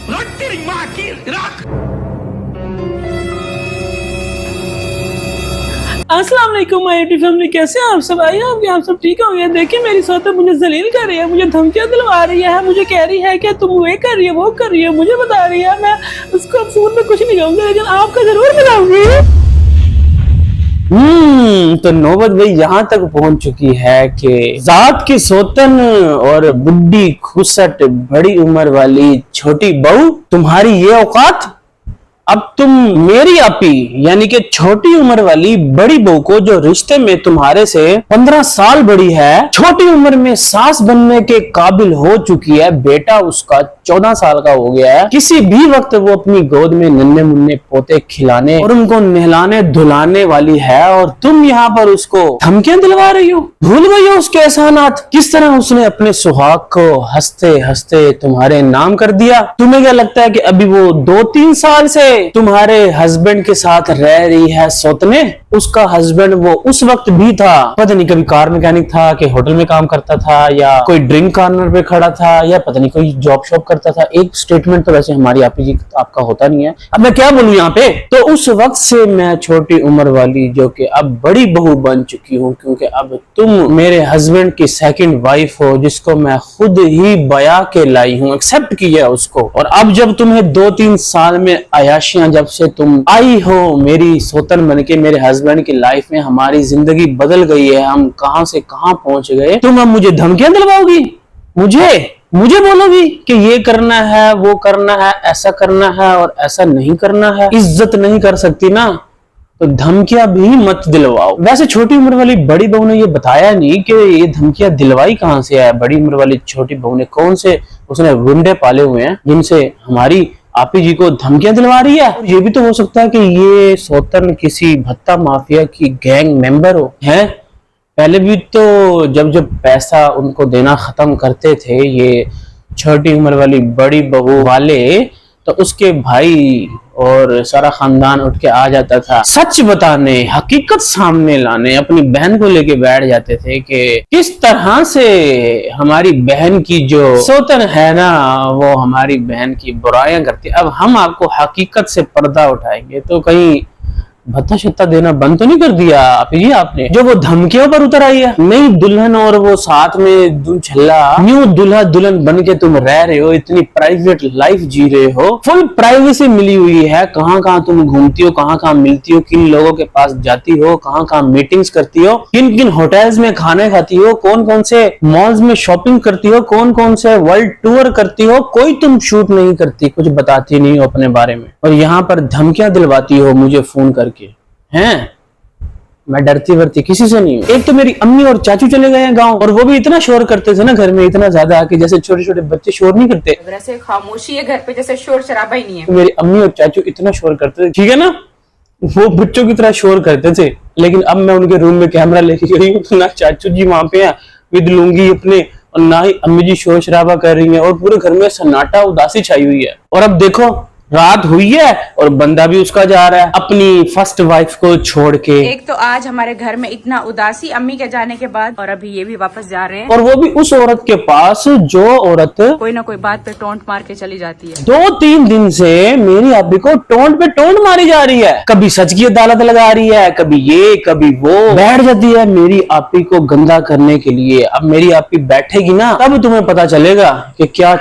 अस्सलाम वालेकुम my YouTube family, कैसे हैं आप सब? आइए आप सब ठीक हो गए। देखिए मेरी सौतन मुझे जलील कर रही है, मुझे धमकियां दिलवा रही है, मुझे कह रही है कि तुम ये कर रही है वो कर रही है, मुझे बता रही है। मैं उसको फोन में कुछ नहीं कहूंगी, लेकिन आपका जरूर मिलाऊंगी। तो नौबत भाई यहाँ तक पहुंच चुकी है कि जात की सौतन और बुड्ढी खुसट बड़ी उम्र वाली छोटी बहू, तुम्हारी ये औकात। अब तुम मेरी आपी यानी कि छोटी उम्र वाली बड़ी बहू को, जो रिश्ते में तुम्हारे से 15 साल बड़ी है, छोटी उम्र में सास बनने के काबिल हो चुकी है, बेटा उसका 14 साल का हो गया है, किसी भी वक्त वो अपनी गोद में नन्हे मुन्ने पोते खिलाने और उनको नहलाने धुलाने वाली है, और तुम यहाँ पर उसको धमकियां दिलवा रही हो। भूल गई हो उसके एहसानात, किस तरह उसने अपने सुहाग को हंसते हंसते तुम्हारे नाम कर दिया। तुम्हें क्या लगता है कि अभी वो 2-3 साल से तुम्हारे हस्बैंड के साथ रह रही है सौतने? उसका हस्बैंड वो उस वक्त भी था, पता नहीं कभी कार मैकेनिक था कि होटल में काम करता था, या कोई ड्रिंक कॉर्नर पे खड़ा था, या पता नहीं कोई जॉब शॉप करता था। एक स्टेटमेंट तो वैसे हमारी आपी जी आपका होता नहीं है, अब मैं क्या बोलूं यहाँ पे। तो उस वक्त से मैं छोटी उम्र वाली, जो कि अब बड़ी बहू बन चुकी हूँ, क्योंकि अब तुम मेरे हस्बैंड की सेकंड वाइफ हो, जिसको मैं खुद ही बया के लाई हूँ, एक्सेप्ट किया उसको। और अब जब तुम्हें 2-3 साल में अयाशियां, जब से तुम आई हो मेरी सौतन बनके मेरे हस्बैंड की लाइफ में, हमारी जिंदगी बदल गई है, हम कहां से कहां पहुंच गए, तुम अब मुझे धमकियां दिलवाओगी, मुझे बोलोगी कि ये करना है वो करना है, ऐसा करना है और ऐसा नहीं करना है। इज्जत नहीं कर सकती ना, तो धमकियां भी मत दिलवाओ। वैसे छोटी उम्र वाली बड़ी बहू ने ये बताया नहीं कि ये धमकियां दिलवाई कहां से है। बड़ी उम्र वाली छोटी बहू ने कौन से उसने गुंडे पाले हुए हैं जिनसे हमारी आपी जी को धमकियां दिलवा रही है। और ये भी तो हो सकता है कि ये सौतन किसी भत्ता माफिया की गैंग मेंबर हो। हैं पहले भी तो जब पैसा उनको देना खत्म करते थे ये छोटी उम्र वाली बड़ी बहू वाले, तो उसके भाई और सारा खानदान उठ के आ जाता था, सच बताने, हकीकत सामने लाने, अपनी बहन को लेके बैठ जाते थे कि किस तरह से हमारी बहन की जो सौतन है ना, वो हमारी बहन की बुराइयां करती है। अब हम आपको हकीकत से पर्दा उठाएंगे, तो कहीं भत्ता शत्ता देना बंद तो नहीं कर दिया आपने? जो वो धमकियों पर उतर आई है, नई दुल्हन और वो साथ में दूल्हा, न्यू दुल्हा दुल्हन बन के तुम रह रहे हो, इतनी प्राइवेट लाइफ जी रहे हो, फुल प्राइवेसी मिली हुई है, कहाँ कहाँ तुम घूमती हो, कहाँ कहाँ मिलती हो, किन लोगों के पास जाती हो, कहाँ कहाँ मीटिंग्स करती हो, किन किन होटल्स में खाने खाती हो, कौन कौन से मॉल्स में शॉपिंग करती हो, कौन कौन से वर्ल्ड टूर करती हो, कोई तुम शूट नहीं करती, कुछ बताती नहीं हो अपने बारे में, और यहाँ पर धमकियां दिलवाती हो मुझे फोन करके। हैं मैं डरती वरती किसी से नहीं हूँ। एक तो मेरी अम्मी और चाचू चले गए हैं गांव, और वो भी इतना शोर करते थे ना घर में, इतना ज्यादा कि जैसे छोटे छोटे बच्चे शोर नहीं करते, वैसे खामोशी है घर पे, जैसे शोर शराबा ही नहीं है। तो मेरी अम्मी और चाचू इतना शोर करते थे, ठीक है ना, वो बच्चों की तरह शोर करते थे। लेकिन अब मैं उनके रूम में कैमरा लेके गई हूँ, तो ना चाचू जी वहां पे हैं विद लुंगी अपने, और ना ही अम्मी जी शोर शराबा कर रही है, और पूरे घर में सन्नाटा उदासी छाई हुई है। और अब देखो रात हुई है और बंदा भी उसका जा रहा है अपनी फर्स्ट वाइफ को छोड़ के। एक तो आज हमारे घर में इतना उदासी अम्मी के जाने के बाद, और अभी ये भी वापस जा रहे हैं, और वो भी उस औरत के पास जो औरत कोई ना कोई बात पे टोंट मार के चली जाती है। 2-3 दिन से मेरी आपी को टोंट पे टोंट मारी जा रही है, कभी सच की अदालत लगा रही है, कभी ये कभी वो, बैठ जाती है मेरी आपी को गंदा करने के लिए। अब मेरी आपी बैठेगी ना, तब तुम्हें पता चलेगा कि क्या।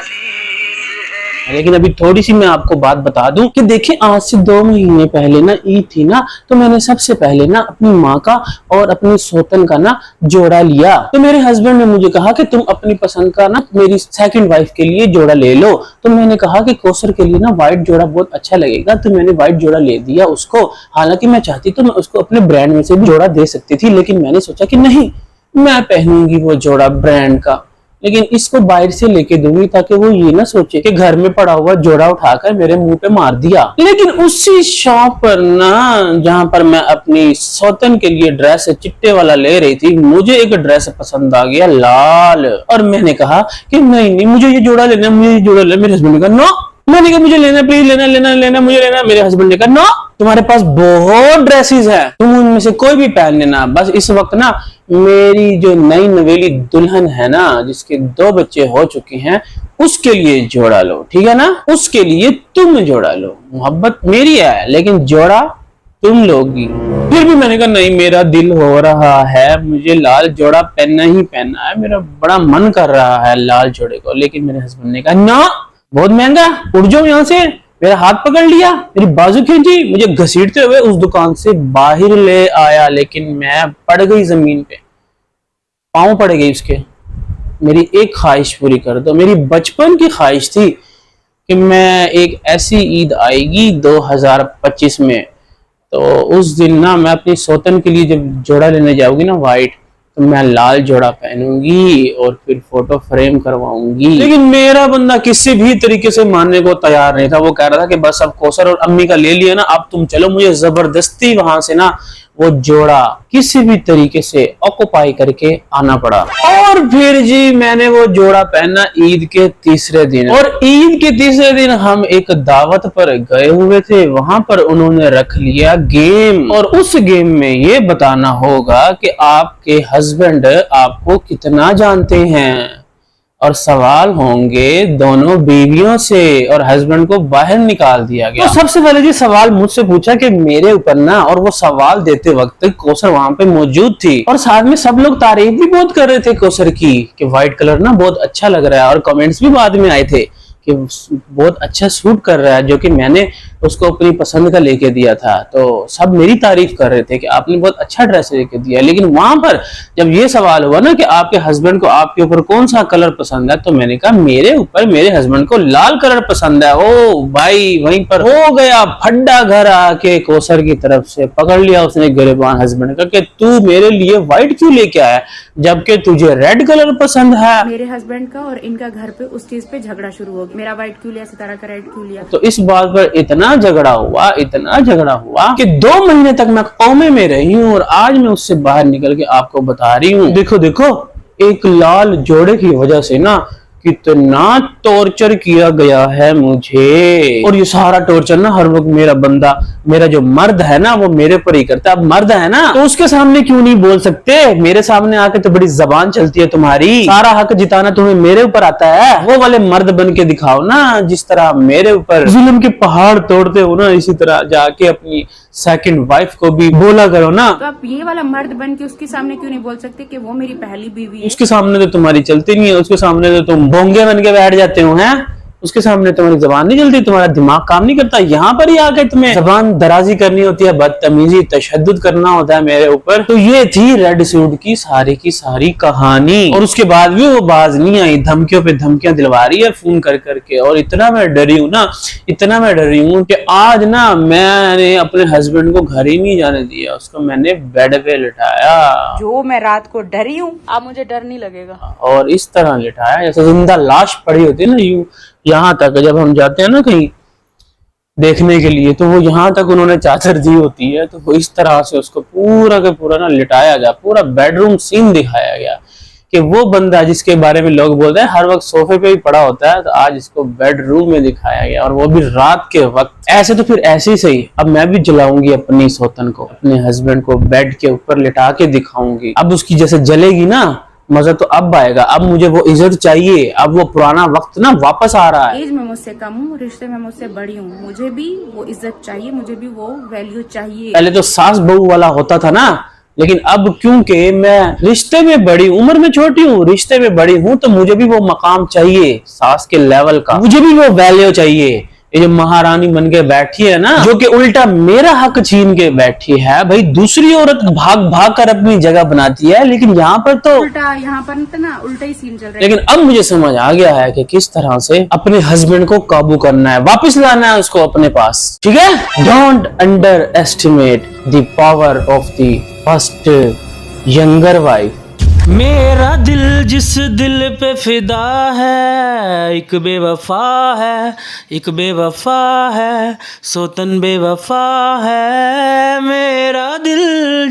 लेकिन अभी थोड़ी सी मैं आपको बात बता दूं कि देखिए, आज से 2 महीने पहले ना ईद थी ना, तो मैंने सबसे पहले ना अपनी माँ का और अपनी सौतन का ना जोड़ा लिया। तो मेरे हस्बैंड ने मुझे कहा कि तुम अपनी पसंद का ना मेरी सेकंड वाइफ के लिए जोड़ा ले लो। तो मैंने कहा कि कौसर के लिए ना व्हाइट जोड़ा बहुत अच्छा लगेगा, तो मैंने व्हाइट जोड़ा ले दिया उसको। हालांकि मैं चाहती तो मैं उसको अपने ब्रांड में से भी जोड़ा दे सकती थी, लेकिन मैंने सोचा कि नहीं, मैं पहनूंगी वो जोड़ा ब्रांड का, लेकिन इसको बाहर से लेके दूंगी ताकि वो ये ना सोचे कि घर में पड़ा हुआ जोड़ा उठाकर मेरे मुंह पे मार दिया। लेकिन उसी शॉप पर ना, जहां पर मैं अपनी सौतन के लिए ड्रेस चिट्टे वाला ले रही थी, मुझे एक ड्रेस पसंद आ गया लाल, और मैंने कहा कि नहीं मुझे ये जोड़ा लेना, मुझे ये जोड़ा लेना। मेरे हस्बैंड ने कहा नो, मैंने कहा मुझे लेना, प्लीज लेना लेना लेना, मुझे लेना। मेरे हस्बैंड ने कहा नो, तुम्हारे पास बहुत ड्रेसेस है, तुम उनमें से कोई भी पहन लेना। बस इस वक्त ना मेरी जो नई नवेली दुल्हन है ना, जिसके 2 बच्चे हो चुके हैं, उसके लिए जोड़ा लो, ठीक है ना। उसके लिए तुम जोड़ा लो। मोहब्बत मेरी है लेकिन जोड़ा तुम लोगी। फिर भी मैंने कहा नहीं, मेरा दिल हो रहा है, मुझे लाल जोड़ा पहनना ही पहनना है, मेरा बड़ा मन कर रहा है लाल जोड़े को। लेकिन मेरे हस्बैंड ने कहा ना, बहुत महंगा, उठ जाओ यहाँ से। मेरा हाथ पकड़ लिया, मेरी बाजू खींची, मुझे घसीटते हुए उस दुकान से बाहर ले आया। लेकिन मैं पड़ गई जमीन पे, पांव पड़ गई उसके। मेरी एक ख्वाहिश पूरी कर दो। मेरी बचपन की ख्वाहिश थी कि मैं एक ऐसी ईद आएगी 2025 में, तो उस दिन ना मैं अपनी सौतन के लिए जब जोड़ा लेने जाऊंगी ना वाइट, तो मैं लाल जोड़ा पहनूंगी और फिर फोटो फ्रेम करवाऊंगी। लेकिन मेरा बंदा किसी भी तरीके से मानने को तैयार नहीं था। वो कह रहा था कि बस अब कौसर और अम्मी का ले लिया ना, अब तुम चलो। मुझे जबरदस्ती वहां से ना वो जोड़ा किसी भी तरीके से ऑक्युपाई करके आना पड़ा। और फिर जी मैंने वो जोड़ा पहना ईद के तीसरे दिन। और ईद के तीसरे दिन हम एक दावत पर गए हुए थे। वहां पर उन्होंने रख लिया गेम, और उस गेम में ये बताना होगा कि आपके हस्बैंड आपको कितना जानते हैं। और सवाल होंगे दोनों बीवियों से, और हस्बैंड को बाहर निकाल दिया गया। तो सबसे पहले जी सवाल मुझसे पूछा कि मेरे ऊपर ना, और वो सवाल देते वक्त कौसर वहां पे मौजूद थी, और साथ में सब लोग तारीफ भी बहुत कर रहे थे कौसर की कि व्हाइट कलर ना बहुत अच्छा लग रहा है। और कमेंट्स भी बाद में आए थे कि बहुत अच्छा सूट कर रहा है, जो कि मैंने उसको अपनी पसंद का लेके दिया था। तो सब मेरी तारीफ कर रहे थे कि आपने बहुत अच्छा ड्रेस लेके दिया। लेकिन वहां पर जब ये सवाल हुआ ना कि आपके हस्बैंड को आपके ऊपर कौन सा कलर पसंद है, तो मैंने कहा मेरे ऊपर मेरे हस्बैंड को लाल कलर पसंद है। ओ भाई, वहीं पर हो गया फड्डा। घर आके कौसर की तरफ से पकड़ लिया उसने गिरबान हस्बैंड का कि तू मेरे लिए व्हाइट क्यों लेके आया जबकि तुझे रेड कलर पसंद है। मेरे हस्बैंड का और इनका घर पे उस चीज पे झगड़ा शुरू हो गया, मेरा व्हाइट क्यों लिया, सितारा का रेड क्यों लिया। तो इस बात पर इतना झगड़ा हुआ कि 2 महीने तक मैं कौमे में रही हूँ, और आज मैं उससे बाहर निकल के आपको बता रही हूँ। देखो देखो, एक लाल जोड़े की वजह से ना कितना टॉर्चर किया गया है मुझे। और ये सारा टॉर्चर ना हर वक्त मेरा बंदा, मेरा जो मर्द है ना, वो मेरे पर ही करता है। अब मर्द है ना तो उसके सामने क्यों नहीं बोल सकते? मेरे सामने आके तो बड़ी जबान चलती है तुम्हारी, सारा हक जिताना तुम्हें मेरे ऊपर आता है। वो वाले मर्द बन के दिखाओ ना, जिस तरह मेरे ऊपर जुल्म के पहाड़ तोड़ते हो ना, इसी तरह जाके अपनी सेकंड वाइफ को भी बोला करो ना। तो आप ये वाला मर्द बन के उसके सामने क्यों नहीं बोल सकते कि वो मेरी पहली बीवी है? उसके सामने तो तुम्हारी चलती नहीं है, उसके सामने तो तुम बोंगे बन के बैठ जाते हो हैं। उसके सामने तुम्हारी जबान नहीं चलती, तुम्हारा दिमाग काम नहीं करता। यहाँ पर ही आके तुम्हें जबान दराजी करनी होती है, बदतमीजी तशद्दुद करना होता है मेरे ऊपर। तो ये थी रेड सूट की सारी कहानी। और उसके बाद भी वो बाज नहीं आई, धमकियों पे धमकियां दिलवा रही है फोन कर करके। और इतना मैं डरी हूँ ना, इतना मैं डरी हूँ कि आज ना मैंने अपने हस्बैंड को घर ही नहीं जाने दिया, उसको मैंने बेड पे लिटाया। जो मैं रात को डरी हूँ, अब मुझे डर नहीं लगेगा। और इस तरह लिटाया जैसे जिंदा लाश पड़ी होती है ना, यूं यहाँ तक जब हम जाते हैं ना कहीं देखने के लिए, तो वो यहाँ तक उन्होंने चादर दी होती है। तो वो इस तरह से उसको पूरा का पूरा ना लिटाया गया, पूरा बेडरूम सीन दिखाया गया कि वो बंदा जिसके बारे में लोग बोलते हैं हर वक्त सोफे पे ही पड़ा होता है, तो आज इसको बेडरूम में दिखाया गया, और वो भी रात के वक्त। ऐसे तो फिर ऐसे ही सही, अब मैं भी जलाऊंगी अपनी सौतन को, अपने हस्बैंड को बेड के ऊपर लिटा के दिखाऊंगी। अब उसकी जैसे जलेगी ना, मजा तो अब आएगा। अब मुझे वो इज्जत चाहिए, अब वो पुराना वक्त ना वापस आ रहा है। एज में मुझसे कम हूँ, रिश्ते में मुझसे बड़ी हूँ, मुझे भी वो इज्जत चाहिए, मुझे भी वो वैल्यू चाहिए। पहले तो सास बहू वाला होता था ना, लेकिन अब क्योंकि मैं रिश्ते में बड़ी, उम्र में छोटी हूँ, रिश्ते में बड़ी हूँ, तो मुझे भी वो मकाम चाहिए सास के लेवल का, मुझे भी वो वैल्यू चाहिए। ये जो महारानी बन के बैठी है ना, जो कि उल्टा मेरा हक छीन के बैठी है। भाई दूसरी औरत भाग भाग कर अपनी जगह बनाती है, लेकिन यहाँ पर तो उल्टा, यहाँ पर ना उल्टा ही सीन चल रहा है। लेकिन अब मुझे समझ आ गया है कि किस तरह से अपने हस्बैंड को काबू करना है, वापस लाना है उसको अपने पास, ठीक है। Don't under estimate the power of the first younger wife. मेरा दिल जिस दिल पे फिदा है, एक बेवफा है, एक बेवफा है, सौतन बेवफा है। मेरा दिल